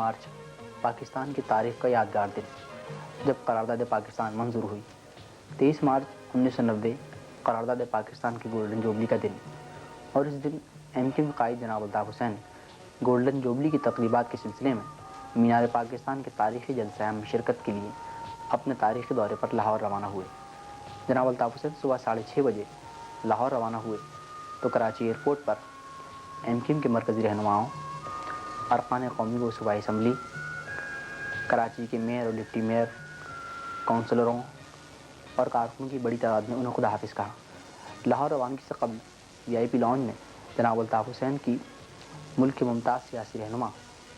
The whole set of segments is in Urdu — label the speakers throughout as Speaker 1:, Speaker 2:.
Speaker 1: مارچ پاکستان کی تاریخ کا یادگار دن جب قرارداد پاکستان منظور ہوئی۔ 23 مارچ 1990 قرارداد پاکستان کی گولڈن جوبلی کا دن، اور اس دن ایم کیو کے قائد جناب الطاف حسین گولڈن جوبلی کی تقریبات کے سلسلے میں مینار پاکستان کے تاریخی جلسہ عام میں شرکت کے لیے اپنے تاریخی دورے پر لاہور روانہ ہوئے۔ جناب الطاف حسین صبح 6:30 بجے لاہور روانہ ہوئے تو کراچی ایئرپورٹ پر ایم کیو کے مرکزی رہنماؤں، ارکان قومی و صوبائی اسمبلی، کراچی کے میئر اور ڈپٹی میئر، کونسلروں اور کارکنوں کی بڑی تعداد میں انہیں خدا حافظ کہا۔ لاہور روانگی سے قبل وی آئی پی لاؤنج میں جناب الطاف حسین کی ملک کے ممتاز سیاسی رہنما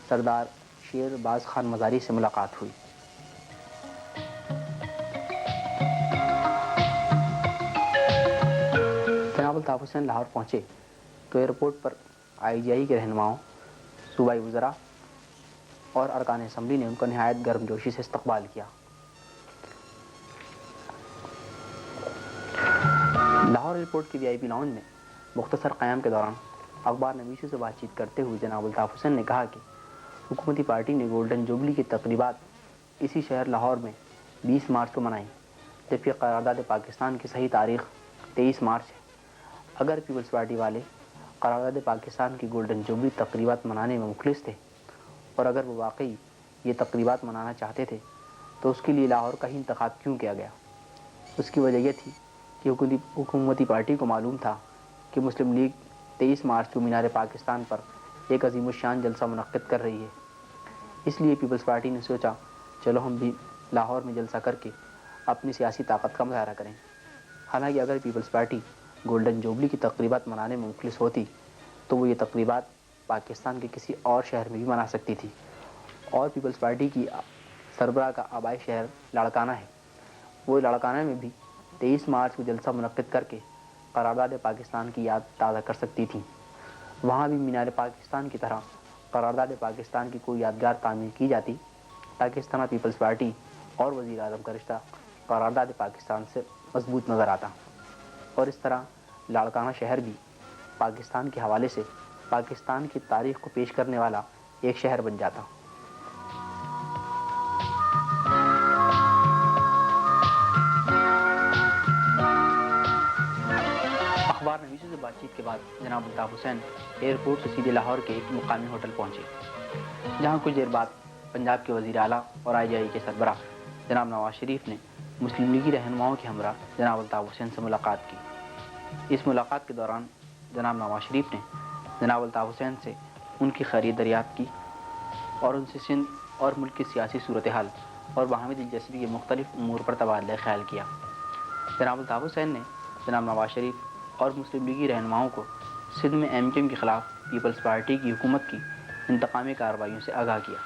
Speaker 1: سردار شیر باز خان مزاری سے ملاقات ہوئی۔ جناب الطاف حسین لاہور پہنچے تو ایئرپورٹ پر آئی جی آئی کے رہنماؤں، صوبائی وزراء اور ارکان اسمبلی نے ان کا نہایت گرم جوشی سے استقبال کیا۔ لاہور ایئرپورٹ کے وی آئی پی لاؤنج میں مختصر قیام کے دوران اخبار نویسوں سے بات چیت کرتے ہوئے جناب الطاف حسین نے کہا کہ حکومتی پارٹی نے گولڈن جوبلی کی تقریبات اسی شہر لاہور میں 20 مارچ کو منائی، جبکہ قرارداد پاکستان کی صحیح تاریخ 23 مارچ ہے۔ اگر پیپلز پارٹی والے قرارداد پاکستان کی گولڈن جوبلی تقریبات منانے میں مخلص تھے، اور اگر وہ واقعی یہ تقریبات منانا چاہتے تھے تو اس کے لیے لاہور کا ہی انتخاب کیوں کیا گیا؟ اس کی وجہ یہ تھی کہ حکومتی پارٹی کو معلوم تھا کہ مسلم لیگ 23 مارچ کو مینار پاکستان پر ایک عظیم الشان جلسہ منعقد کر رہی ہے۔ اس لیے پیپلز پارٹی نے سوچا چلو ہم بھی لاہور میں جلسہ کر کے اپنی سیاسی طاقت کا مظاہرہ کریں۔ حالانکہ اگر پیپلز پارٹی گولڈن جوبلی کی تقریبات منانے میں مخلص ہوتی تو وہ یہ تقریبات پاکستان کے کسی اور شہر میں بھی منا سکتی تھی، اور پیپلز پارٹی کی سربراہ کا آبائی شہر لاڑکانہ ہے، وہ لاڑکانہ میں بھی 23 مارچ کو جلسہ منعقد کر کے قرارداد پاکستان کی یاد تازہ کر سکتی تھیں۔ وہاں بھی مینار پاکستان کی طرح قرارداد پاکستان کی کوئی یادگار تعمیر کی جاتی تاکہ اس طرح پیپلز پارٹی اور وزیر اعظم کا رشتہ قرارداد پاکستان سے مضبوط نظر آتا، اور اس طرح لاڑکانہ شہر بھی پاکستان کے حوالے سے پاکستان کی تاریخ کو پیش کرنے والا ایک شہر بن جاتا۔ اخبار نویسوں سے بات چیت کے بعد جناب الطاف حسین ایئرپورٹ سے سیدھے لاہور کے ایک مقامی ہوٹل پہنچے، جہاں کچھ دیر بعد پنجاب کے وزیر اعلیٰ اور آئی جی آئی کے سربراہ جناب نواز شریف نے مسلم لیگی رہنماؤں کے ہمراہ جناب الطاف حسین سے ملاقات کی۔ اس ملاقات کے دوران جناب نواز شریف نے جناب الطاف حسین سے ان کی خیریت دریافت کی اور ان سے سندھ اور ملک کی سیاسی صورتحال اور باہمی دلچسپی کے مختلف امور پر تبادلہ خیال کیا۔ جناب الطاف حسین نے جناب نواز شریف اور مسلم لیگی رہنماؤں کو سندھ میں ایم کیو کے خلاف پیپلز پارٹی کی حکومت کی انتقامی کارروائیوں سے آگاہ کیا۔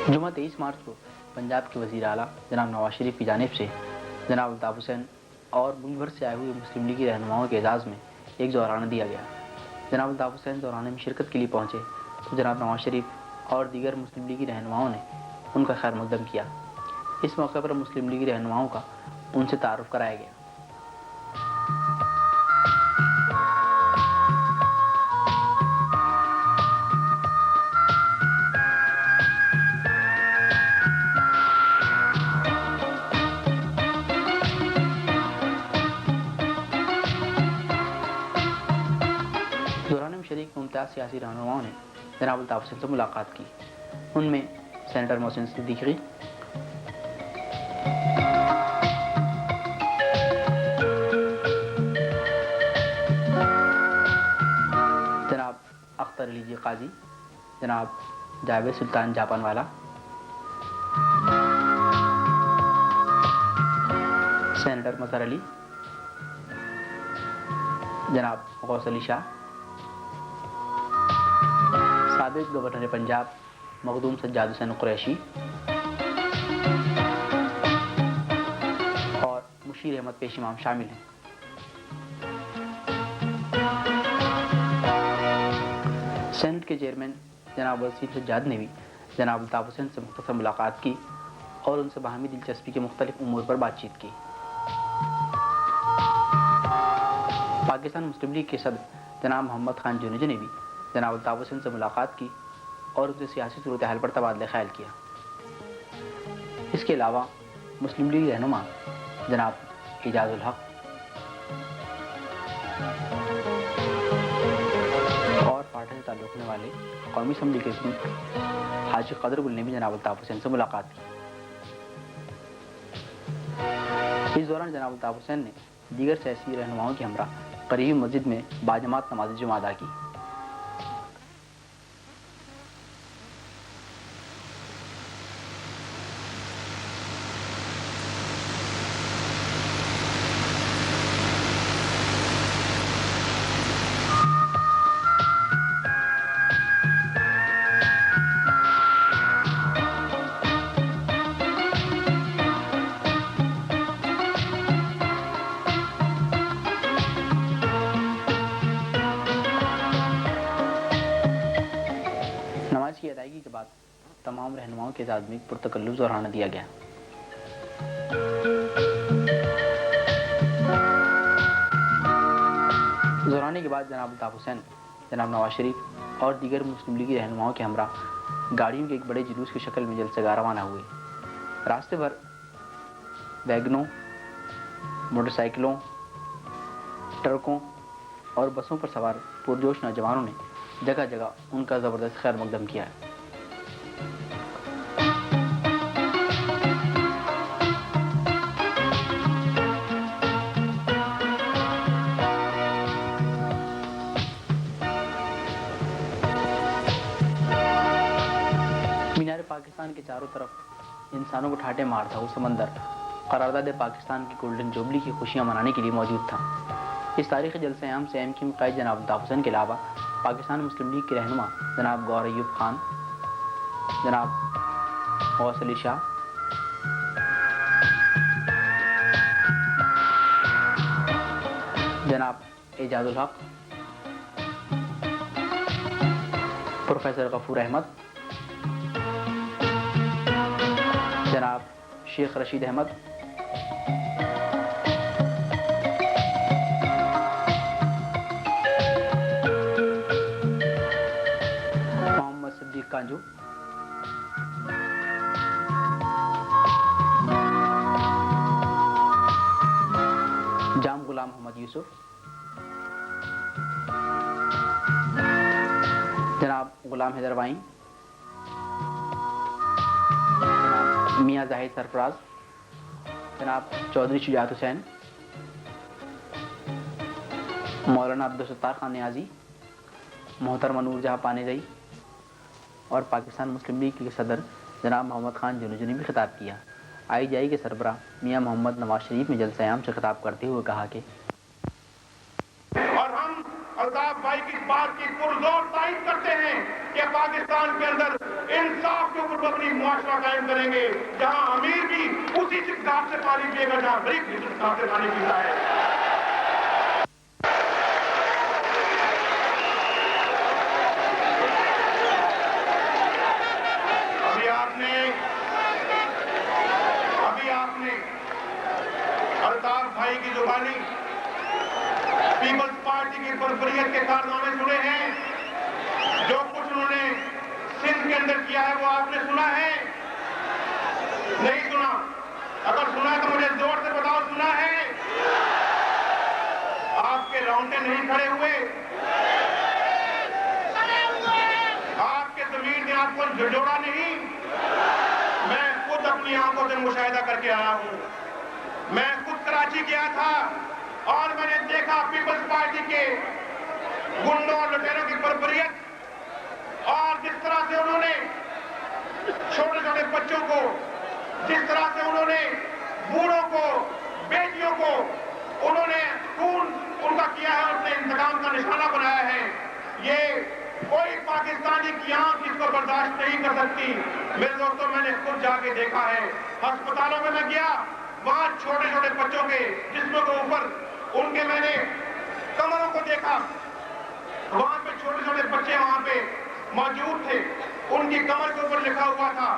Speaker 1: جمعہ 23 مارچ کو پنجاب کے وزیر اعلیٰ جناب نواز شریف کی جانب سے جناب الطاف حسین اور ملک بھر سے آئے ہوئے مسلم لیگی رہنماؤں کے اعزاز میں ایک دورانہ دیا گیا۔ جناب الطاف حسین دورانے میں شرکت کے لیے پہنچے تو جناب نواز شریف اور دیگر مسلم لیگی رہنماؤں نے ان کا خیر مقدم کیا۔ اس موقع پر مسلم لیگی رہنماؤں کا ان سے تعارف کرایا گیا۔ دورانہ میں شریک ممتاز سیاسی رہنماؤں نے جناب الطاف حسین سے ملاقات کی۔ ان میں سینیٹر محسن صدیقی، جناب اختر علی جی قاضی، جناب جاوید سلطان جاپان والا، سینیٹر مظہر علی، جناب غوث علی شاہ، سابق گورنر پنجاب مخدوم سجاد حسین قریشی اور مشیر احمد پیش امام شامل ہیں۔ سینٹ کے چیئرمین جناب وسیم سجاد نے بھی جناب الطاف حسین سے مختصر ملاقات کی اور ان سے باہمی دلچسپی کے مختلف امور پر بات چیت کی۔ پاکستان مسلم لیگ کے صدر جناب محمد خان جونیجو نے بھی جناب الطاف حسین سے ملاقات کی اور ان سے سیاسی صورتحال پر تبادلہ خیال کیا۔ اس کے علاوہ مسلم لیگ رہنما جناب اعجاز الحق اور پارٹی سے تعلق رکھنے والے قومی اسمبلی کے رکن حاجی قدر گل نے بھی جناب الطاف حسین سے ملاقات کی۔ اس دوران جناب الطاف حسین نے دیگر سیاسی رہنماؤں کے ہمراہ قریبی مسجد میں باجماعت نماز جمعہ ادا کی۔ نماز کی ادائیگی کے بعد تمام رہنماؤں کے اعزاز میں پرتکلف زہرانہ دیا گیا۔ زہرانے کے بعد جناب الطاف حسین جناب نواز شریف اور دیگر مسلم لیگی رہنماؤں کے ہمراہ گاڑیوں کے ایک بڑے جلوس کی شکل میں جلسہ گاہ روانہ ہوئے۔ راستے بھر ویگنوں، موٹر سائیکلوں، ٹرکوں اور بسوں پر سوار پرجوش نوجوانوں نے جگہ جگہ ان کا زبردست خیر مقدم کیا ہے۔ مینار پاکستان کے چاروں طرف انسانوں کو ٹھاٹے مارتا وہ سمندر قرارداد پاکستان کی گولڈن جوبلی کی خوشیاں منانے کے لیے موجود تھا۔ اس تاریخی جلسہ عام سے ایم قائد جناب الطاف حسین کے علاوہ پاکستان مسلم لیگ کے رہنما جناب گور ایوب خان، جناب غوث علی شاہ، جناب اعجاز الحق، پروفیسر غفور احمد، جناب شیخ رشید احمد، کانجو، جام غلام محمد یوسف، جناب غلام حیدر وائن، جناب میاں زاہد سرفراز، جناب چودھری شجاعت حسین، مولانا عبدالستار خان نیازی، محترمہ نور جہاں پانیزئی اور پاکستان مسلم لیگ کے صدر جناب محمد خان جونیجو نے بھی خطاب کیا۔ آئی جے آئی کے سربراہ میاں محمد نواز شریف نے جلسہ عام سے خطاب کرتے ہوئے کہا کہ
Speaker 2: اور ہم الطاف بھائی کی بات کی پرزور تائید کرتے ہیں کہ پاکستان کے اندر انصاف کے اوپر مبنی معاشرہ قائم کریں گے، جہاں امیر بھی اسی سکھدار سے پانی پیے گا جہاں غریب بھی سکھدار سے پانی پیتا ہے۔ الطاف بھائی کی زبانی پیپلز پارٹی کی بربریت کے کارنامے سنے ہیں، جو کچھ انہوں نے سندھ کے اندر کیا ہے وہ آپ نے سنا ہے؟ نہیں سنا؟ اگر سنا ہے تو مجھے زور سے بتاؤ، سنا ہے؟ آپ کے رونگٹے نہیں کھڑے ہوئے؟ آپ کے ضمیر نے آپ کو جھنجھوڑا نہیں؟ میں خود اپنی آنکھوں سے مشاہدہ کر کے آیا ہوں۔ میں خود کراچی گیا تھا اور میں نے دیکھا پیپلز پارٹی کے گنڈوں اور لٹیروں کی بربریت، اور جس طرح سے انہوں نے چھوٹے چھوٹے بچوں کو، جس طرح سے انہوں نے بوڑھوں کو، بیٹیوں کو انہوں نے خون ان کا کیا ہے، اپنے انتقام کا نشانہ بنایا ہے۔ یہ کوئی پاکستانی کی آنکھ اس کو برداشت نہیں کر سکتی۔ میرے دوستوں، میں نے خود جا کے دیکھا ہے، ہسپتالوں میں گیا، وہاں چھوٹے چھوٹے بچوں کے جسموں کے اوپر ان کے میں نے کمروں کو دیکھا، وہاں پہ چھوٹے چھوٹے بچے وہاں پہ موجود تھے۔ ان کی کمر کے اوپر لکھا ہوا تھا،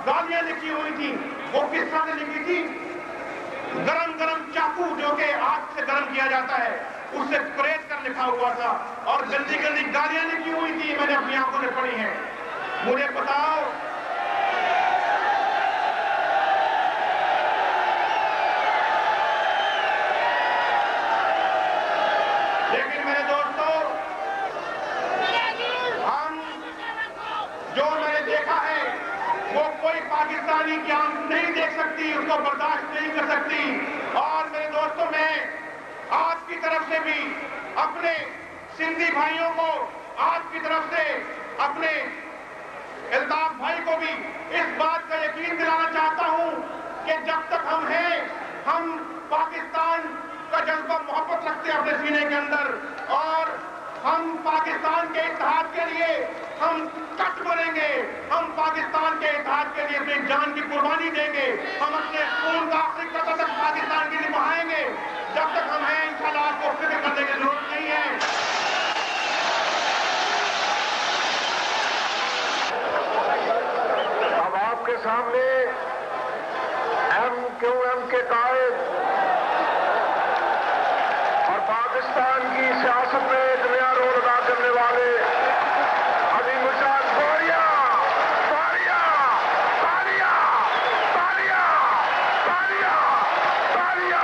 Speaker 2: گالیاں لکھی ہوئی تھی. وہ کس طرح سے لکھی تھی؟ گرم گرم چاقو جو کہ آگ سے گرم کیا جاتا ہے اس سے کریز کر لکھا ہوا تھا، اور گندی گندی گالیاں لکھی ہوئی تھی. میں نے اپنی آنکھوں سے پڑھی ہیں. مجھے بتاؤ لیکن میرے دوستو، ہم جو میں نے دیکھا ہے وہ کوئی پاکستانی کی آنکھ نہیں دیکھ سکتی، اس کو برداشت نہیں کر سکتی. اور میرے دوستو، میں آپ کی طرف سے بھی اپنے سندھی بھائیوں کو، آپ کی طرف سے اپنے الطاف بھائی کو بھی اس بات کا یقین دلانا چاہتا ہوں کہ جب تک ہم ہیں، ہم پاکستان کا جذبہ محبت رکھتے ہیں اپنے سینے کے اندر، اور ہم پاکستان کے اتحاد کے لیے ہم کٹ بنیں گے. ہم پاکستان کے اتحاد کے لیے اپنی جان کی قربانی دیں گے. ہم اپنے خون کا آخری قطرہ تک پاکستان کے لیے بہائیں گے. جب تک ہم ہیں انشاءاللہ آپ کو فکر کرنے کی ضرورت نہیں ہے.
Speaker 3: اب آپ کے سامنے MQM کے قائد اور پاکستان کی سیاست میں ایک نیا رول ادا کرنے والے عظیم الشان گوریا تالیہ تالیہ تالیہ تالیہ تالیہ.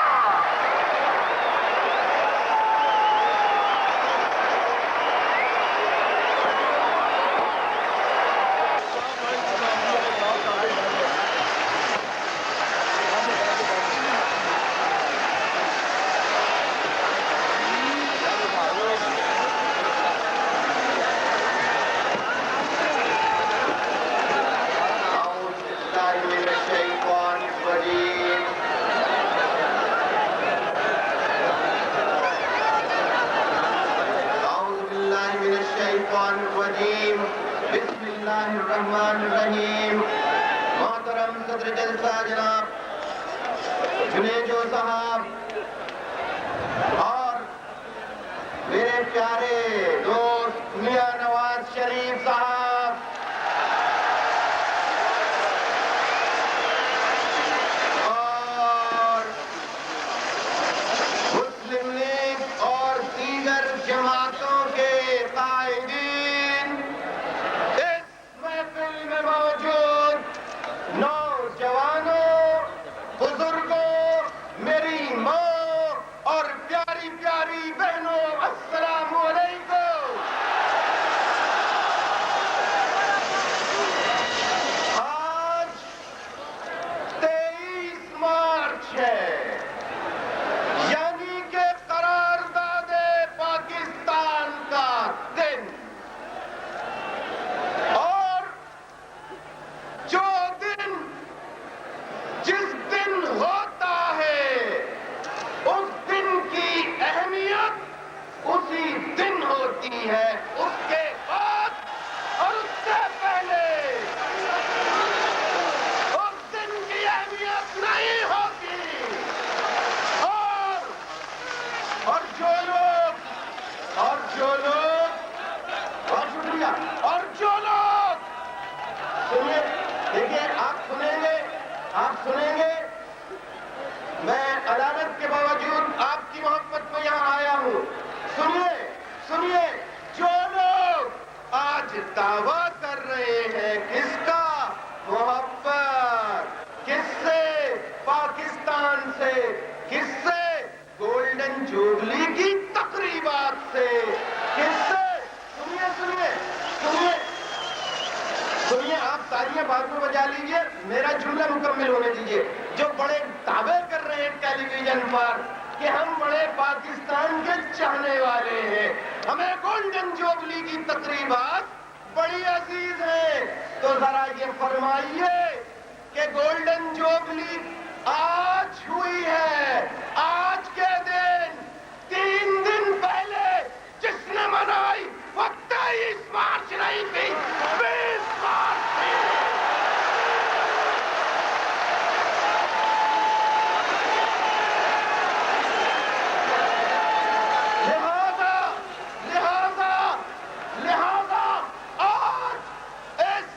Speaker 4: بسم اللہ الرحمن الرحیم. محترم صدر جلسہ جناب جنیجو صاحب اور میرے پیارے دوست میاں نواز شریف صاحب، اور مسلم لیگ اور دیگر جماعتوں کے قائدین، اس محفل میں موجود نوجوانوں، بزرگوں، میری ماں اور پیاری پیاری بہنوں، السلام علیکم. آج 23 مارچ ہے، یعنی کہ قرارداد پاکستان کا دن، اور جو دن جس دن ہوتا ہے اس دن کی اہمیت اسی دن ہوتی ہے. اس کے بعد اور اس سے پہلے اس دن کی اہمیت نہیں ہوتی. اور جو لوگ بہت شکریہ، اور جو لوگ سنیے، دیکھیے، آپ سنیں گے میں عدالت کے باوجود آپ کی محبت میں یہاں آیا ہوں. سنیے، جو لوگ آج دعویٰ کر رہے ہیں، کس کا؟ محبت. کس سے؟ پاکستان سے. کس سے؟ گولڈن جوبلی کی تقریبات سے. کس سے؟ سنیے، آپ تالیاں بعد میں بجا لیجئے، میرا جملہ مکمل ہونے دیجئے. جو بڑے دعوے کر رہے ہیں ٹیلی ویژن پر کہ ہم بڑے پاکستان کے چاہنے والے ہیں، ہمیں گولڈن جوبلی کی تقریبات بڑی عزیز ہیں، تو ذرا یہ فرمائیے کہ گولڈن جوبلی آج ہوئی ہے. آج کے دن 3 دن پہلے جس نے منائی وہ 23 مارچ نہیں تھی، 20 مارچ تھی. لہذا آج اس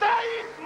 Speaker 4: 23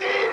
Speaker 4: 3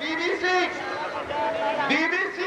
Speaker 4: BBC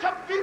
Speaker 4: 26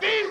Speaker 4: 20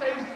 Speaker 4: 23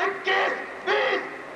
Speaker 4: 21, 20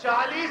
Speaker 4: 40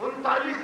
Speaker 4: 39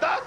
Speaker 4: 10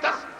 Speaker 4: 10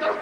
Speaker 4: 10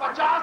Speaker 4: 50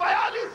Speaker 4: 42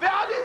Speaker 4: 42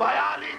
Speaker 4: 42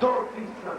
Speaker 4: 2%,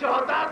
Speaker 4: 14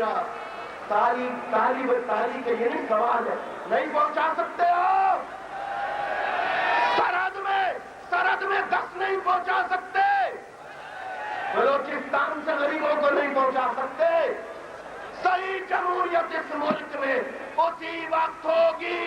Speaker 4: میرا. تالی کے یہ نہیں سوال ہے, نہیں پہنچا سکتے آپ. سرحد میں 10 نہیں پہنچا سکتے. بلوچستان سے غریبوں کو نہیں پہنچا سکتے. صحیح جمہوریت اس ملک میں اسی وقت ہوگی.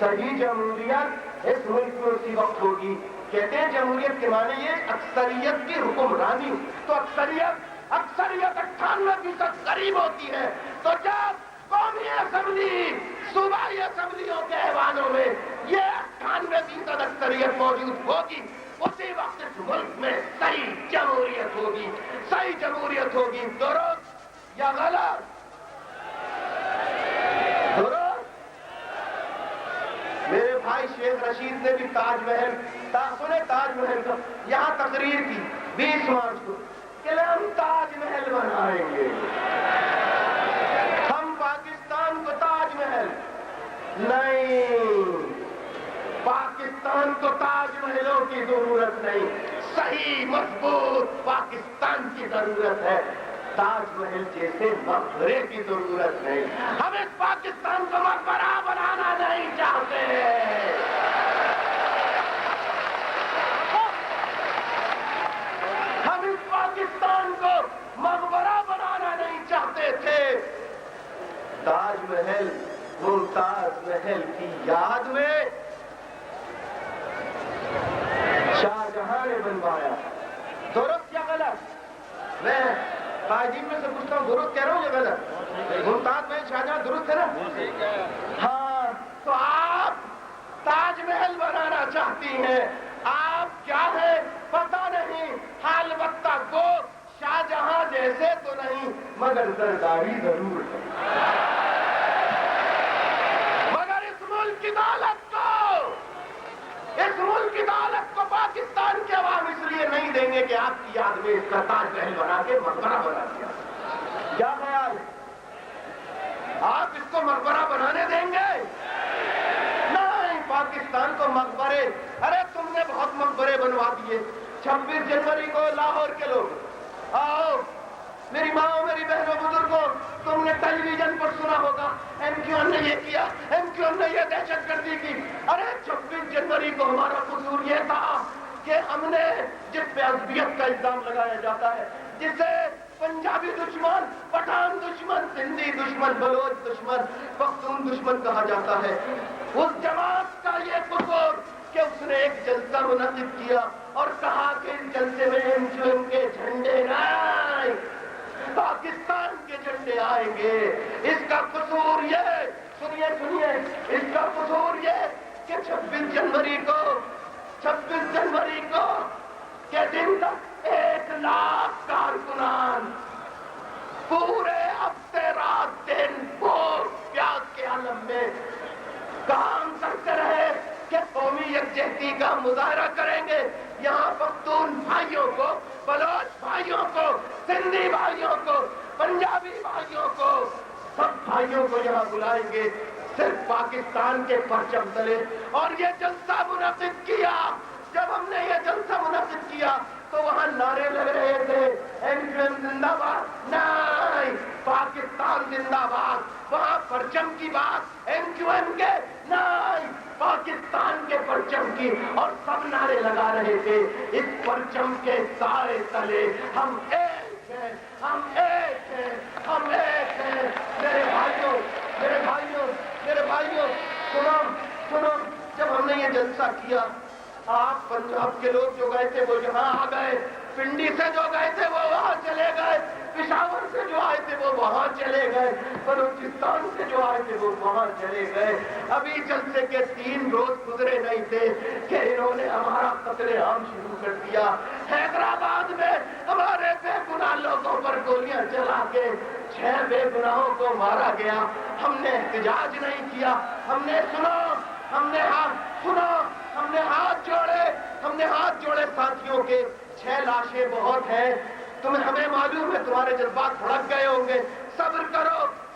Speaker 4: صحیح جمہوریت اس ملک میں اسی وقت ہوگی. کہتے ہیں جمہوریت کے معنی یہ اکثریت کی حکمرانی. تو اکثریت 98% غریب ہوتی ہے. تو جب قومی اسمبلی صوبائی اسمبلیوں کے ایوانوں میں یہ 98% اکثریت موجود ہوگی, اسی وقت اس ملک میں صحیح جمہوریت ہوگی. صحیح جمہوریت ہوگی. درست یا غلط؟ درست. میرے بھائی شیخ رشید نے بھی تاج محل کا یہاں تقریر کی 20 مارچ کو کہ ہم تاج محل بنائیں گے. ہم پاکستان کو تاج محل نہیں, پاکستان کو تاج محلوں کی ضرورت نہیں, صحیح مضبوط پاکستان کی ضرورت ہے. تاج محل جیسے مقبرے کی ضرورت نہیں. ہم اس پاکستان کو مقبرہ بنانا نہیں چاہتے. ہم اس پاکستان کو مقبرہ بنانا نہیں چاہتے تھے. تاج محل ممتاز محل کی یاد میں شاہ جہاں نے بنوایا. درست یا غلط؟ میں قائدین میں سے پوچھتا ہوں, درست کہہ رہا ہوں یا غلط؟ ممتاز محل شاہ جہاں درست ہے نا؟ ہاں. تو آپ تاج محل بنانا چاہتی ہیں. آپ کیا ہے پتہ نہیں, البتہ وہ شاہ جہاں جیسے تو نہیں مگر زرداری ضرور ہے. مگر اس ملک کی دولت کو پاکستان کے عوام اس لیے نہیں دیں گے کہ آپ کی یاد میں اس کا تاج محل بنا کے مقبرہ بنا دیا. کیا خیال ہے؟ آپ اس کو مقبرہ بنانے دیں گے؟ نہیں. پاکستان کو مقبرے, ارے تم نے بہت مقبرے بنوا دیے. 26 جنوری کو لاہور کے لوگ آؤ, میری ماں میری بہنوں بزرگوں, تم نے ٹیلی ویژن پر سنا ہوگا ایم کیو ایم نے یہ کیا, ایم کیو ایم نے یہ دہشت گردی کی. ارے 26 جنوری کو ہمارا قصور یہ تھا کہ ہم نے جس پہ عصبیت کا الزام لگایا جاتا ہے, جسے پنجابی دشمن, پٹھان دشمن, سندھی دشمن, بلوچ دشمن, پختون دشمن کہا جاتا ہے, اس جماعت کا یہ قصور کہ اس نے ایک جلسہ منعقد کیا اور کہا کہ اس جلسے میں ایم کیو ایم کے جھنڈے نہیں, پاکستان کے جھنڈے آئیں گے. اس کا قصور یہ, سنیے, اس کا قصور یہ کہ 26 جنوری کو کے دن تک 1 لاکھ کارکنان پورے ہفتے رات دن بھوک پیاس کے عالم میں کام کرتے رہے کہ قومی یکجہتی کا مظاہرہ کریں گے. یہاں پختون بھائیوں کو, بلوچ بھائیوں کو, سندھی بھائیوں کو, پنجابی بھائیوں کو, سب بھائیوں کو یہاں بلائیں گے صرف پاکستان کے پرچم تلے. اور یہ جلسہ منعقد کیا. جب ہم نے یہ جلسہ منعقد کیا تو وہاں نعرے لگ رہے تھے, ایم کیو ایم زندہ باد, نہیں, پاکستان زندہ باد. وہاں پرچم کی بات ایم کیو ایم کے نہیں, پاکستان کے پرچم کی. اور سب نعرے لگا رہے تھے اس پرچم کے سائے تلے ہم ایک ہیں, ہم ایک ہیں, ہم ایک ہیں. میرے بھائیوں, سنو, جب ہم نے یہ جلسہ کیا, آپ پنجاب کے لوگ جو گئے تھے وہ یہاں آ گئے, پنڈی سے جو گئے تھے وہ وہاں چلے گئے, پشاور سے جو آئے تھے وہ وہاں چلے گئے, بلوچستان سے جو آئے تھے وہ وہاں چلے گئے. ابھی جلسے کے 3 روز گزرے نہیں تھے کہ انہوں نے ہمارا قتل عام شروع کر دیا. حیدرآباد میں ہمارے بے گناہ لوگوں پر گولیاں چلا کے 6 بے گناہوں کو مارا گیا. ہم نے احتجاج نہیں کیا, ہم نے ہاتھ جوڑے ساتھیوں کے. 6 لاشیں بہت ہیں, ہمیں معلوم ہے تمہارے جذبات بھڑک گئے ہوں گے. صبر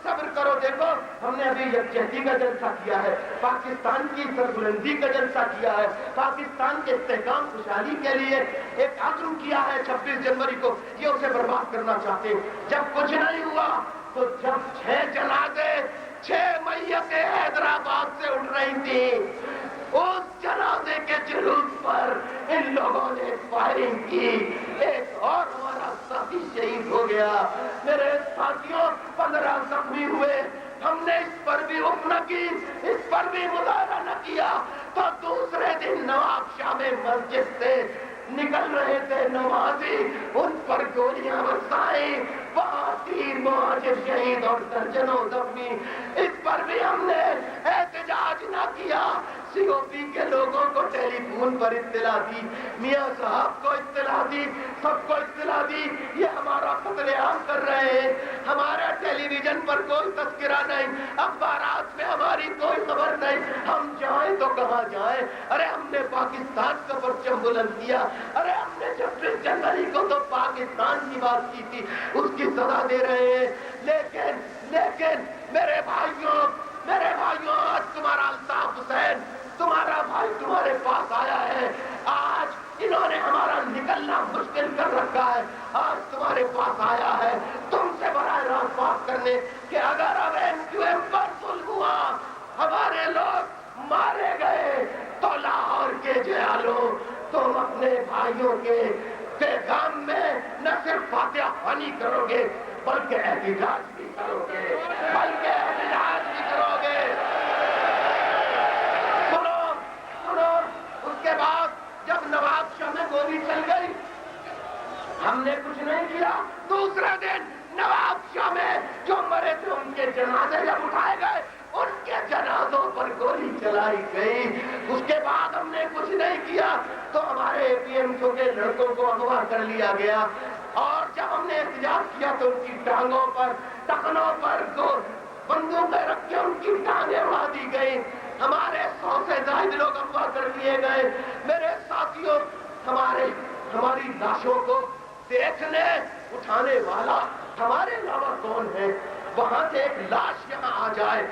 Speaker 4: صبر کرو. دیکھو ہم نے ابھی یکجہتی کا جلسہ کیا ہے, پاکستان کی سربلندی کا جلسہ کیا ہے, پاکستان کے استحکام خوشحالی کے لیے ایک عزم کیا ہے 26 جنوری کو. یہ اسے برباد کرنا چاہتے ہیں. جب کچھ نہیں ہوا تو جب 6 جنازے 6 میتیں حیدرآباد سے اٹھ رہی تھی, اس جنازے کے جلوس پر ان لوگوں نے فائرنگ کی, ایک اور ہمارا ساتھی شہید ہو گیا. میرے ساتھیوں 15 زخمی ہوئے. ہم نے اس پر بھی رخ نہ کی, اس پر بھی مظاہرہ نہ کیا, تو دوسرے دن نواب شاہ میں مسجد سے نکل رہے تھے نمازی, ان پر گولیاں برسائیں, 32 مہاجر شہید اور درجنوں زخمی. اس پر بھی ہم نے احتجاج نہ کیا. سی او پی کے لوگوں کو ٹیلی فون پر اطلاع دی, میاں صاحب کو اطلاع دی, سب کو اطلاع دی, یہ ہمارا قتل عام کر رہے ہیں. ہمارا ٹیلی ویژن پر کوئی تذکرہ نہیں, اخبارات میں ہماری کوئی خبر نہیں. ہم جائیں تو کہاں جائیں؟ ارے ہم نے پاکستان کا پرچم بلند کیا, ارے ہم نے 26 جنوری کو تو پاکستان کی بات کی تھی, اس کی سزا دے رہے ہیں. لیکن میرے بھائیوں, آج تمہارا الطاف حسین, تمہارا بھائی تمہارے پاس آیا ہے. آج انہوں نے ہمارا نکلنا مشکل کر رکھا ہے. آج تمہارے پاس آیا ہے تم سے براہ راست بات کرنے کہ اگر اب MQM پر ظلم ہوا, ہمارے لوگ مارے گئے, تو لاہور کے جیالوں تم اپنے بھائیوں کے پیغام میں نہ صرف فاتحہ خوانی کرو گے بلکہ احتجاج بھی کرو گے, سنو. اس کے بعد جب نواب شاہ میں گولی چل گئی, ہم نے کچھ نہیں کیا. دوسرے دن نواب شاہ میں جو مرے تھے ان کے جنازے جب اٹھائے گئے, ان کے جنازوں پر گولی چلائی گئی. اس کے بعد ہم نے کچھ نہیں کیا تو ہمارے APMQ کے لڑکوں کو اغوا کر لیا گیا, اور جب ہم نے احتجاج کیا تو ان کی ٹانگوں پر, ٹخنوں پر بندوقیں رکھ کے ان کی ٹانگیں اڑا دی گئی. ہمارے 100 سے زائد لوگ اغوا کر لیے گئے. میرے ساتھیوں, ہماری لاشوں کو دیکھنے اٹھانے والا ہمارے علاوہ کون ہے؟ وہاں سے ایک لاش یہاں آ جائے,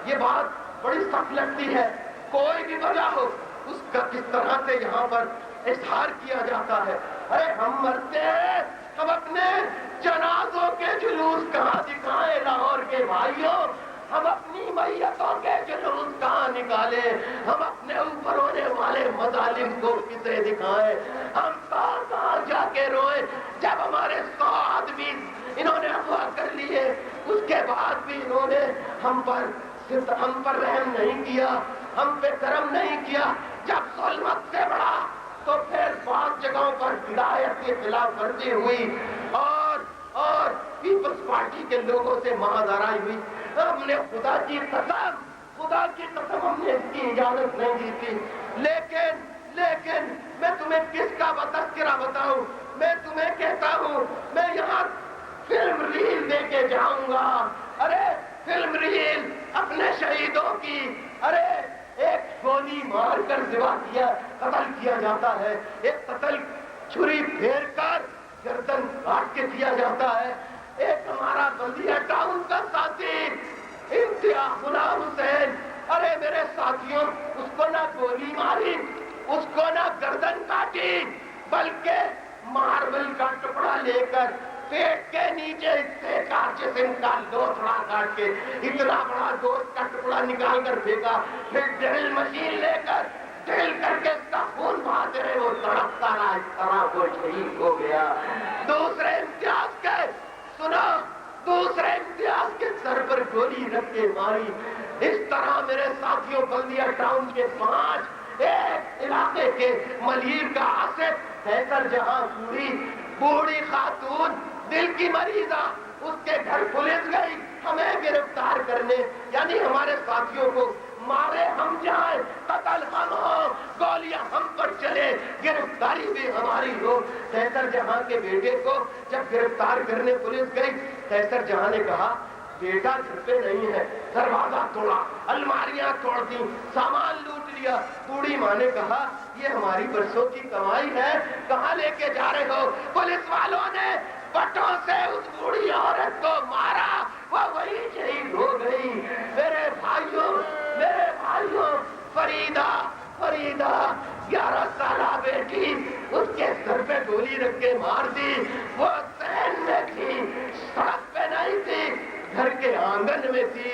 Speaker 4: یہ بات بڑی سخت لگتی ہے. کوئی بھی وجہ ہو, اس کا کس طرح سے یہاں پر اظہار کیا جاتا ہے. ارے ہم مرتے ہیں, ہم اپنے جنازوں کے جلوس کہاں دکھائیں لاہور کے بھائیوں؟ ہم اپنی میتوں کے جلوس کہاں نکالیں؟ ہم اپنے اوپر ہونے والے مظالم کو کسے دکھائیں؟ ہم کہاں جا کے روئیں جب ہمارے 100 آدمی انہوں نے اغوا کر لیے, اس کے بعد بھی انہوں نے ہم پر رحم نہیں کیا, ہم پہ کرم نہیں کیا. جب ظلمت سے بڑا تو پھر 5 جگہوں پر ہدایت کی خلاف ورزی ہوئی اور پیپلز پارٹی کے لوگوں سے مہادارائی ہوئی. ہم نے خدا کی قسم ہم نے اس کی اجازت نہیں دی تھی. لیکن میں تمہیں کس کا تذکرہ بتاؤں؟ میں تمہیں کہتا ہوں, میں یہاں فلم ریل دے کے جاؤں گا. ارے فلم ریل اپنے شہیدوں کی, ارے ایک گولی مار کر قتل کیا جاتا ہے, ایک قتل چھری پھیر کر گردن کاٹ کے کیا جاتا ہے. ایک ہمارا بلدیہ ٹاؤن کا ساتھی امتیاز غلام حسین, ارے میرے ساتھیوں, اس کو نہ گولی ماری, اس کو نہ گردن کاٹی, بلکہ ماربل کا ٹکڑا لے کر پیٹ کے نیچے سے جسم کا لوتھڑا کاٹ کے اتنا بڑا گوشت کا ٹکڑا نکال کر پھینکا, پھر ڈرل مشین لے کر ڈرل کر کے اس کا خون بہاتے رہے, وہ تڑپتا رہا, اس طرح وہ شہید ہو گیا. دوسرے امتیاز کے سر پر گولی رکھ کے ماری. اس طرح میرے ساتھیوں بلدیہ ٹاؤن کے 5 ایک علاقے کے ملیر کا آصف حیدر جہاں بوڑھی خاتون دل کی مریضہ, اس کے گھر پولیس گئی ہمیں گرفتار کرنے, یعنی ہمارے ساتھیوں کو مارے ہم جائیں, قتل ہم ہو, گولیاں ہم پر چلے, گرفتاری بھی ہماری ہو. حیدر جہاں کے بیٹے کو جب گرفتار کرنے پولیس گئی, حیدر جہاں نے کہا بیٹا گھر پہ نہیں ہے, دروازہ توڑا, الماریاں توڑ دی, سامان لوٹ لیا. بوڑھی ماں نے کہا یہ ہماری برسوں کی کمائی ہے, کہاں لے کے جا رہے ہو؟ پولیس والوں نے بٹوں سے اس بوڑھی عورت کو مارا, وہ وہی شہید ہو گئی. میرے بھائیوں فریدہ 11 سالہ بیٹی, اس کے سر پہ گولی رکھ کے مار دی. وہ ذہن میں تھی, سڑک پہ نہیں تھی, گھر کے آنگن میں تھی,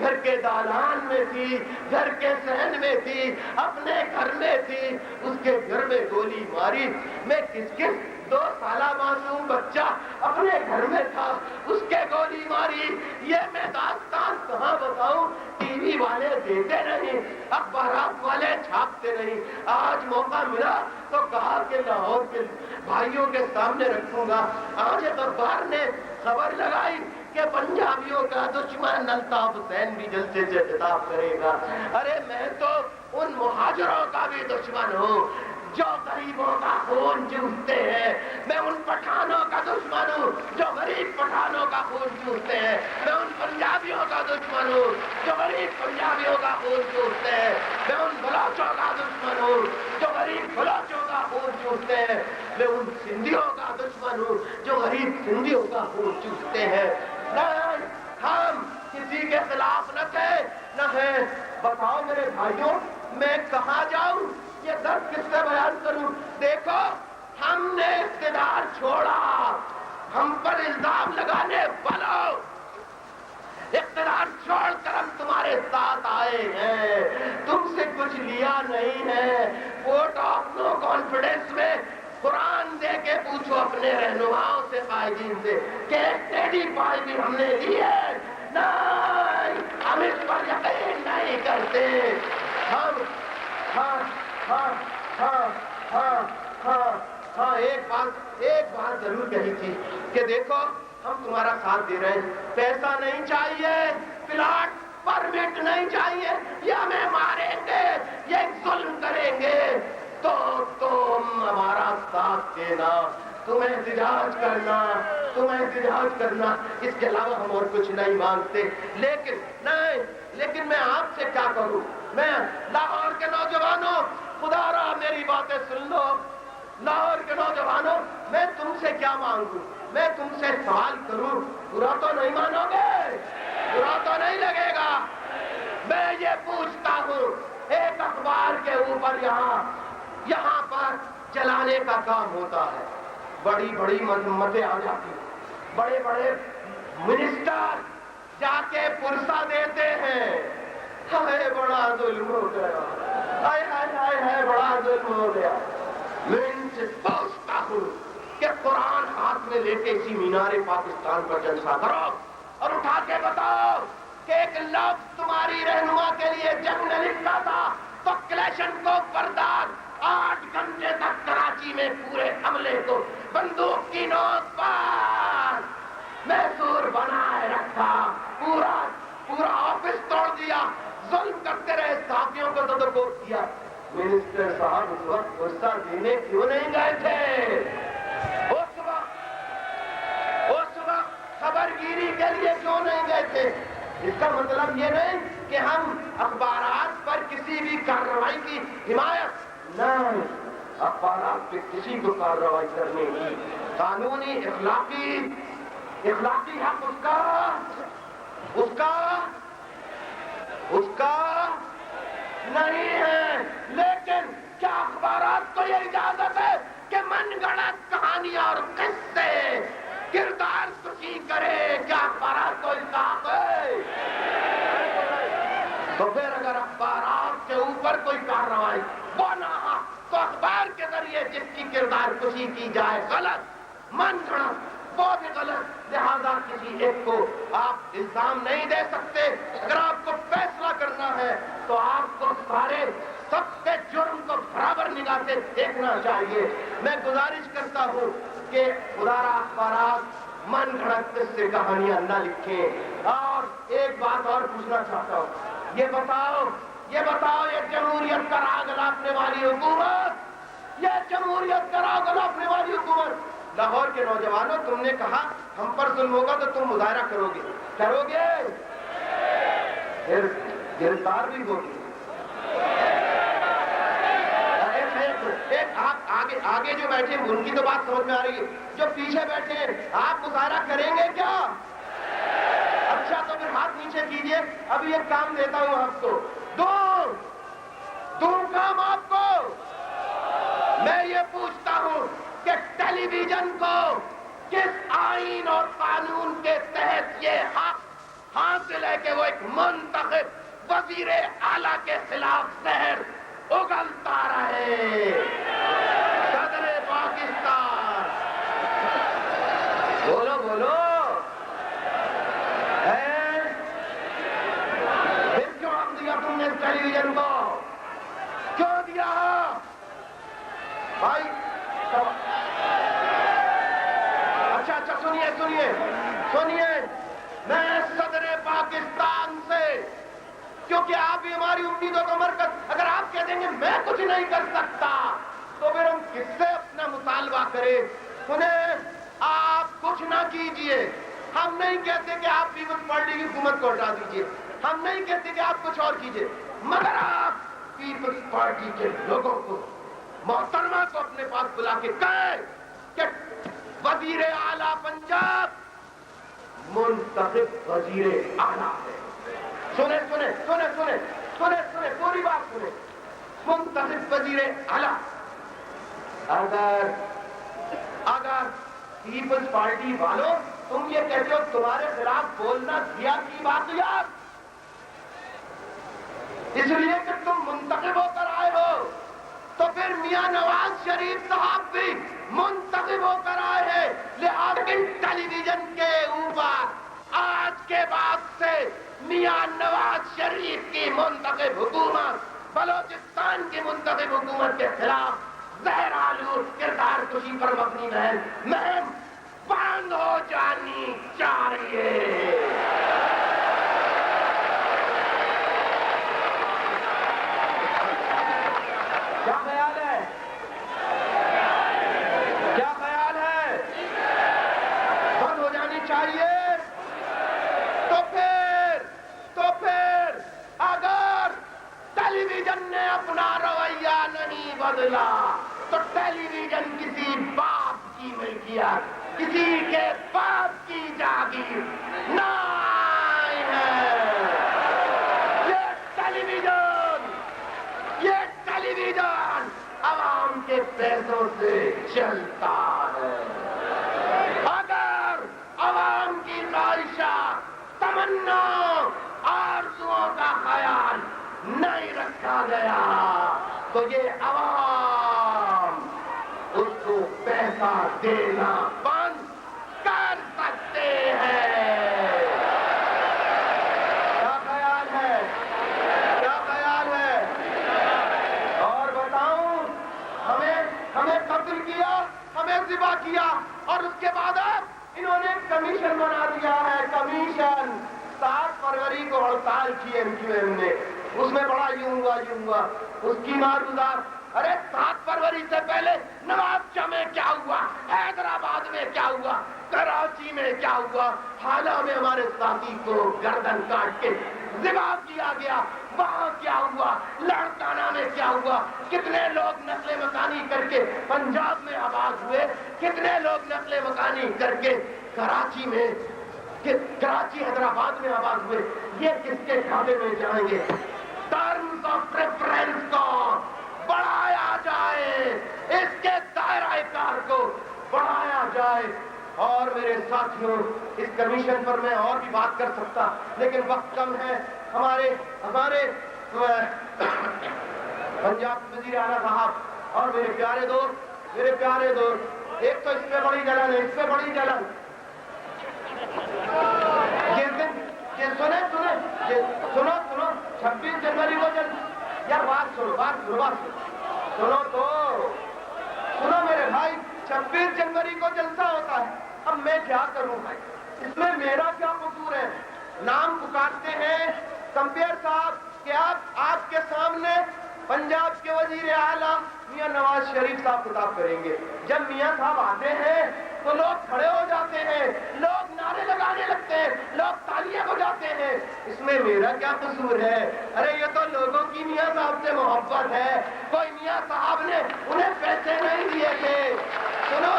Speaker 4: گھر کے دالان میں تھی, گھر کے صحن میں تھی, اپنے گھر میں تھی. اس کے گھر میں گولی ماری. میں کس 2 سالہ معصوم بچہ اپنے گھر میں تھا, اس کے گولی ماری. یہ میں داستان کہاں بتاؤں, ٹی وی والے دیتے نہیں, اخبارات والے چھاپتے نہیں. آج موقع ملا تو کہا کہ لاہور کے بھائیوں کے سامنے رکھوں گا. آج اخبار نے خبر لگائی کہ پنجابیوں کا دشمن الطاف حسین بھی جلسے سے خطاب کرے گا. ارے میں تو ان مہاجروں کا بھی دشمن ہوں جو غریبوں کا خون چوستے ہیں. میں ان پٹھانوں کا دشمن ہوں جو غریب پٹھانوں کا خون چوستے ہیں. میں ان پنجابیوں کا دشمن ہوں جو غریب پنجابیوں کا خون چوستے ہیں. میں ان بلوچوں کا دشمن ہوں جو غریب بلوچوں کا خون چوستے ہیں. میں ان سندھیوں کا دشمن ہوں جو غریب سندھیوں کا خون چوستے ہیں. نہیں, ہم کسی کے خلاف نہ تھے نہ ہیں. بتاؤ میرے بھائیوں, میں کہاں جاؤں, یہ درد کس سے بیان کروں. دیکھو, ہم نے اقتدار چھوڑا, ہم پر الزام لگانے والوں, اقتدار چھوڑ کر ہم تمہارے ساتھ آئے ہیں, تم سے کچھ لیا نہیں ہے. ووٹ آف نو کانفیڈنس میں قرآن دے کے پوچھو اپنے رہنماؤں سے, قائدین سے, کہ ٹیڈی پائی بھی ہم نے دی ہے. نہیں, ہم اس پر یقین نہیں کرتے. ہم ایک بات ضرور کہی تھی کہ دیکھو, ہم تمہارا ساتھ دے رہے ہیں, پیسہ نہیں چاہیے, پلاٹ پرمٹ نہیں چاہیے, یہ ہمیں ماریں گے, یہ ظلم کریں گے تو تم ہمارا ساتھ دینا, تمہیں احتجاج کرنا, اس کے علاوہ ہم اور کچھ نہیں مانگتے. لیکن میں آپ سے کیا کروں. میں لاہور کے نوجوانوں, خدا را میری باتیں سن لو. لاہور کے نوجوانوں, میں تم سے کیا مانگوں, میں تم سے سوال کروں, برا تو نہیں مانو گے, برا تو نہیں لگے گا. میں یہ پوچھتا ہوں, ایک اخبار کے اوپر یہاں پر چلانے کا کام ہوتا ہے, بڑی بڑی مذمتیں آ جاتی ہیں, بڑے بڑے منسٹر جا کے پرسہ دیتے ہیں. ہائے بڑا ظلم ہو گیا, ہائے بڑا ظلم ہو گیا. میں ان سے پوچھتا ہوں کہ قرآن ہاتھ میں لے کے اسی مینار پاکستان پر جلسہ کرو اور اٹھا کے بتاؤ کہ ایک لفظ تمہاری رہنما کے لیے جنگ نے لکھا تھا تو کلیشن کو برداشت 8 گھنٹے تک کراچی میں پورے حملے کو بندوق کی نوک پر محصور بنائے رکھا, پورا آفس توڑ دیا, ظلم کرتے رہے, صحافیوں کو تدبیر کیا. منسٹر صاحب اس وقت غصہ دینے کیوں نہیں گئے تھے؟ اس وقت خبر گیری کے لیے کیوں نہیں گئے تھے؟ اس کا مطلب یہ نہیں کہ ہم اخبارات پر کسی بھی کارروائی کی حمایت نہیں, اخبارات پہ کسی کو کارروائی کرنے کی قانونی اخلاقی حق اس کا نہیں ہے. لیکن کیا اخبارات کو یہ اجازت ہے کہ من گھڑت کہانیاں اور قصے کردار کشی کرے؟ کیا اخبارات کو اس کا حق ہے؟ تو پھر اگر اخبارات کے اوپر کوئی کارروائی وہ نہ ہو تو اخبار کے ذریعے جس کی کردار کشی کی جائے غلط, من گھڑت, وہ بھی غلط. لہذا کسی ایک کو آپ الزام نہیں دے سکتے. اگر آپ کو فیصلہ کرنا ہے تو آپ کو سب کے جرم کو برابر نگاہ سے دیکھنا چاہیے. میں گزارش کرتا ہوں کہ خدا را اخبارات من گھڑت سے کہانیاں نہ لکھیں. اور ایک بات اور پوچھنا چاہتا ہوں, یہ بتاؤ یہ جمہوریت کا راگ الاپنے والی حکومت, لاہور کے نوجوانوں, تم نے کہا ہم پر ظلم ہوگا تو تم مظاہرہ کرو گے, پھر گرفتار بھی ہوگی. آگے جو بیٹھے ان کی تو بات سمجھ میں آ رہی ہے, جو پیچھے بیٹھے ہیں آپ مظاہرہ کریں گے کیا؟ اب اچھا تو پھر ہاتھ نیچے کیجئے. ابھی ایک کام دیتا ہوں آپ کو. دوں کام آپ کو. میں یہ پوچھتا ہوں کہ ٹیلی ویژن کو کس آئین اور قانون کے تحت یہ حق حاصل ہے کہ وہ ایک منتخب وزیر اعلیٰ کے خلاف زہر اگلتا رہے؟ صدر پاکستان بولو پھر کیوں حق دیا تم نے ٹیلی ویژن کو؟ کیوں دیا بھائی؟ اچھا سنیے میں صدر پاکستان سے، کیونکہ آپ ہی ہماری امیدوں کا مرکز، اگر آپ کہہ دیں گے میں کچھ نہیں کر سکتا تو پھر ہم کس سے اپنا مطالبہ کریں؟ سنیں، آپ کچھ نہ کیجئے. ہم نہیں کہتے کہ آپ پیپلز پارٹی کی حکومت کو ہٹا دیجئے، ہم نہیں کہتے کہ آپ کچھ اور کیجئے، مگر آپ پیپلز پارٹی کے لوگوں کو، محترمہ کو اپنے پاس بلا کے کہیں کہ وزیر اعلیٰ پنجاب منتخب وزیر اعلیٰ ہے. سنیں پوری بات سنیں. منتخب وزیر اعلیٰ اگر پیپلز پارٹی والوں تم یہ کہتے ہو تمہارے خلاف بولنا دیا کی باقیات، اس لیے کہ تم منتخب ہو کر آئے ہو، تو پھر میاں نواز شریف صاحب بھی منتخب ہو کر آئے ہیں. لہٰذا ٹیلی ویژن کے اوپر آج کے بعد سے میاں نواز شریف کی منتخب حکومت بلوچستان کی منتخب حکومت کے خلاف زہر آلود کردار کشی پر مبنی مہم بند ہو جانی چاہیے. کیا خیال ہے؟ بند ہو جانی چاہیے. تو پھر اگر ٹیلی ویژن نے اپنا رویہ نہیں بدلا تو ٹیلی ویژن کسی باپ کی ملکیت، کسی کے باپ کی جاگیر نہیں ہے. یہ ٹیلی ویژن عوام کے پیسوں سے چلتا ہے. اگر عوام کی خواہشات، تمنا، آرزوؤں کا خیال نہیں رکھا گیا تو یہ عوام اس کو پیسہ دینا بند کر سکتے ہیں. کیا خیال ہے؟ اور بتاؤں، ہمیں قتل کیا، ہمیں ذبح کیا، اور اس کے بعد انہوں نے کمیشن بنا دیا ہے. کمیشن 7 فروری کو ہڑتال کی MQM نے، اس میں بڑا یوں ہوا اس کی معروضات. ارے 7 فروری سے پہلے نوابشاہ میں کیا ہوا، حیدرآباد میں کیا ہوا، کراچی میں کیا ہوا، حالہ میں ہمارے ساتھی کو گردن کاٹ کے ذبح کیا گیا، وہاں کیا ہوا، لڑکانہ میں کیا ہوا، کتنے لوگ نقل مکانی کر کے پنجاب میں آباد ہوئے، کتنے لوگ نقل مکانی کر کے کراچی حیدرآباد میں آباد ہوئے. یہ کس کے کھاتے میں جائیں گے؟ ٹرمز آف پریفرنس کو بڑھایا جائے، اس کے دائرہ کار کو بڑھایا جائے. اور میرے ساتھیوں، اس کمیشن پر میں اور بھی بات کر سکتا لیکن وقت کم ہے. ہمارے پنجاب وزیر اعلیٰ صاحب اور میرے پیارے دوست، ایک تو اس پہ بڑی جلن ہے، سنو 26 جنوری کو یار بات سنو میرے بھائی، 26 جنوری کو جلسہ ہوتا ہے. اب میں کیا کروں بھائی، اس میں میرا کیا قصور ہے؟ نام پکارتے ہیں کمپیئر صاحب کہ آپ کے سامنے پنجاب کے وزیر اعلیٰ میاں نواز شریف صاحب خطاب کریں گے. جب میاں صاحب آتے ہیں تو لوگ کھڑے ہو جاتے ہیں، لوگ نعرے لگانے لگتے ہیں، لوگ تالیاں بجاتے ہیں. اس میں میرا کیا قصور ہے؟ ارے یہ تو لوگوں کی میاں صاحب سے محبت ہے. کوئی میاں صاحب نے انہیں پیسے نہیں دیے تھے. سنو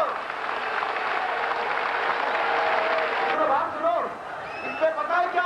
Speaker 4: بات سنو، اس پہ پتہ ہے کیا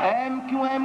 Speaker 4: MQM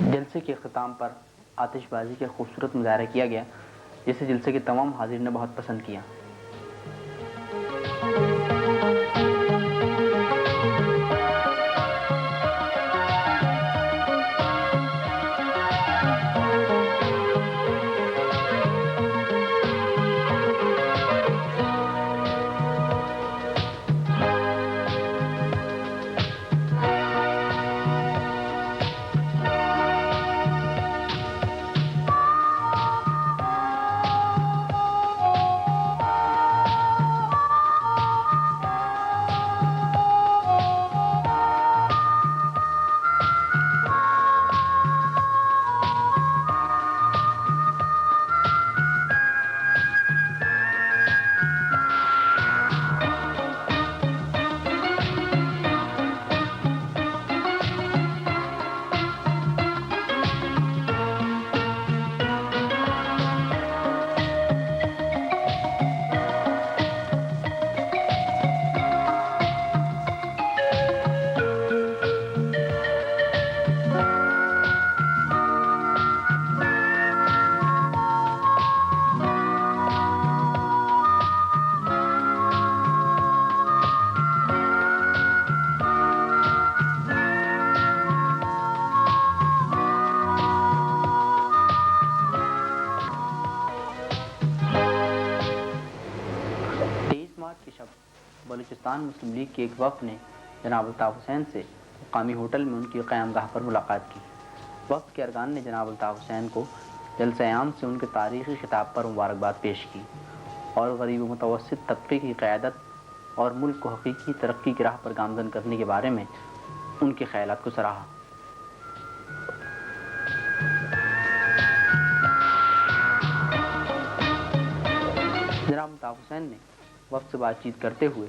Speaker 1: جلسے کے اختتام پر آتش بازی کا خوبصورت مظاہرہ کیا گیا جسے جلسے کے تمام حاضرین نے بہت پسند کیا۔ بلوچستان مسلم لیگ کے ایک وفد نے جناب الطاف حسین سے مقامی ہوٹل میں ان کی قیام گاہ پر ملاقات کی۔ وفد کے ارکان نے جناب الطاف حسین کو جلسہ عام سے ان کے تاریخی خطاب پر مبارکباد پیش کی اور غریب و متوسط طبقے کی قیادت اور ملک کو حقیقی ترقی کی راہ پر گامزن کرنے کے بارے میں ان کے خیالات کو سراہا۔ جناب الطاف حسین نے وفد سے بات چیت کرتے ہوئے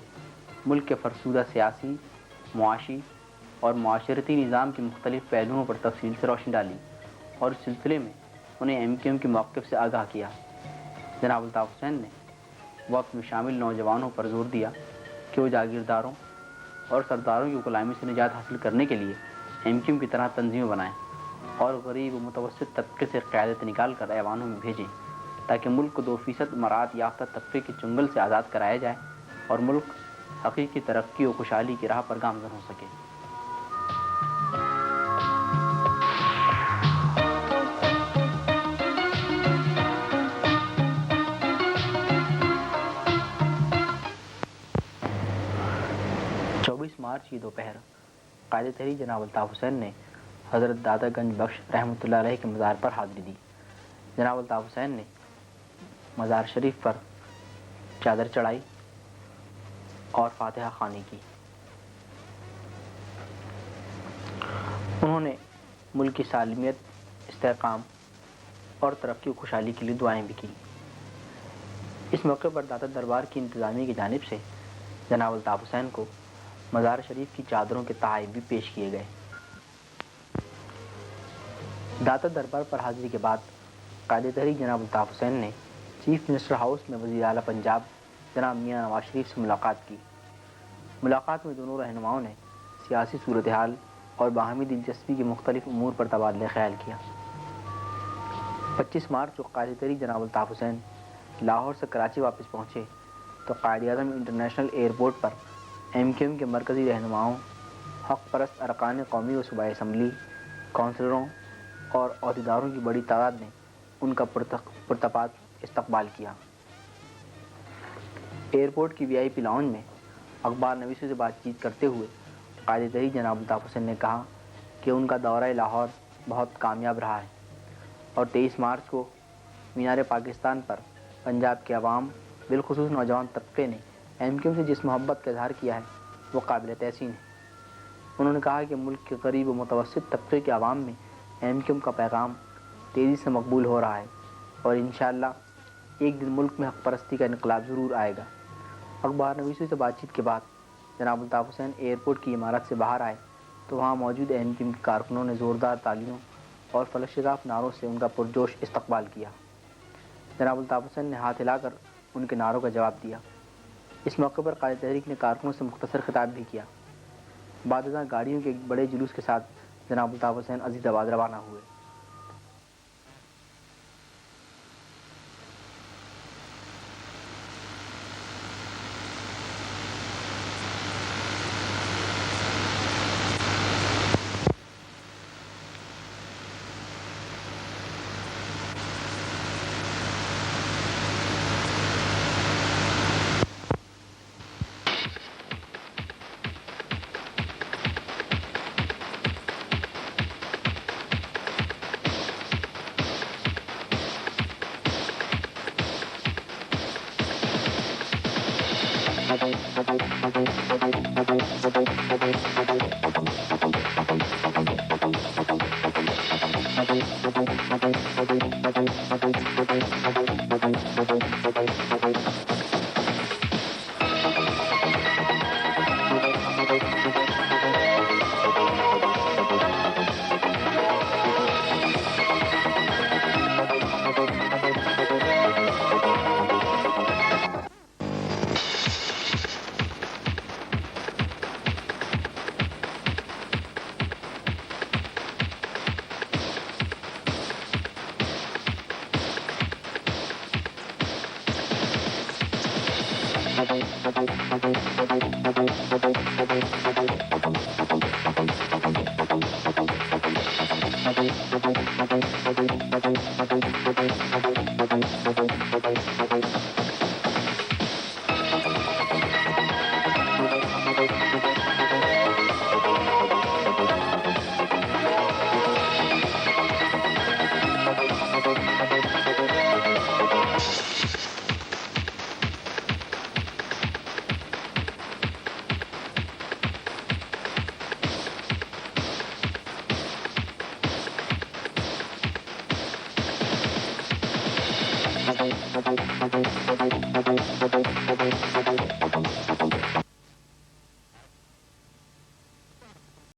Speaker 1: ملک کے فرسودہ سیاسی، معاشی اور معاشرتی نظام کے مختلف پہلوؤں پر تفصیل سے روشنی ڈالی اور اس سلسلے میں انہیں ایم کیو ایم کے موقف سے آگاہ کیا۔ جناب الطاف حسین نے وفد میں شامل نوجوانوں پر زور دیا کہ وہ جاگیرداروں اور سرداروں کی غلامی سے نجات حاصل کرنے کے لیے ایم کیو ایم کی طرح تنظیمیں بنائیں اور غریب و متوسط طبقے سے قیادت نکال کر ایوانوں میں بھیجیں تاکہ ملک کو 2% مراعات یافتہ طبقے کے چنگل سے آزاد کرایا جائے اور ملک حقیقی ترقی و خوشحالی کی راہ پر گامزن ہو سکے۔ مارچ کی دوپہر قائد تحریک جناب الطاف حسین نے حضرت دادا گنج بخش رحمۃ اللہ علیہ کے مزار پر حاضری دی۔ جناب الطاف حسین نے مزار شریف پر چادر چڑھائی اور فاتحہ خوانی کی۔ انہوں نے ملک کی سالمیت، استحکام اور ترقی و خوشحالی کے لیے دعائیں بھی کی۔ اس موقع پر داتا دربار کی انتظامیہ کی جانب سے جناب الطاف حسین کو مزار شریف کی چادروں کے تحائف بھی پیش کیے گئے۔ داتا دربار پر حاضری کے بعد قائد تحریک جناب الطاف حسین نے چیف منسٹر ہاؤس میں وزیر اعلیٰ پنجاب جناب میاں نواز شریف سے ملاقات کی۔ ملاقات میں دونوں رہنماؤں نے سیاسی صورتحال اور باہمی دلچسپی کے مختلف امور پر تبادلہ خیال کیا۔ 25 مارچ کو قائد تحریک جناب الطاف حسین لاہور سے کراچی واپس پہنچے تو قائد اعظم انٹرنیشنل ایئرپورٹ پر ایم کیو ایم کے مرکزی رہنماؤں، حق پرست ارکان قومی و صوبائی اسمبلی، کونسلروں اور عہدیداروں کی بڑی تعداد نے ان کا پرتپاک استقبال کیا۔ ایئرپورٹ کی وی آئی پی لاؤنج میں اخبار نویسوں سے بات چیت کرتے ہوئے قائد تحریک جناب الطاف حسین نے کہا کہ ان کا دورہ لاہور بہت کامیاب رہا ہے اور 23 مارچ کو مینار پاکستان پر پنجاب کے عوام بالخصوص نوجوان طبقے نے ایم کیو ایم سے جس محبت کا اظہار کیا ہے وہ قابل تحسین ہے۔ انہوں نے کہا کہ ملک کے غریب و متوسط طبقے کے عوام میں ایم کیو ایم کا پیغام تیزی سے مقبول ہو رہا ہے اور انشاءاللہ ایک دن ملک میں حق پرستی کا انقلاب ضرور آئے گا۔ اخبار نویسوں سے بات چیت کے بعد جناب الطاف حسین ایئرپورٹ کی عمارت سے باہر آئے تو وہاں موجود ایم کیو ایم کے کارکنوں نے زوردار تالیوں اور فلک شگاف نعروں سے ان کا پرجوش استقبال کیا۔ جناب الطاف حسین نے ہاتھ ہلا کر ان کے نعروں کا جواب دیا۔ اس موقع پر قائد تحریک نے کارکنوں سے مختصر خطاب بھی کیا۔ بعد ازاں گاڑیوں کے ایک بڑے جلوس کے ساتھ جناب الطاف حسین عزیز آباد روانہ ہوئے۔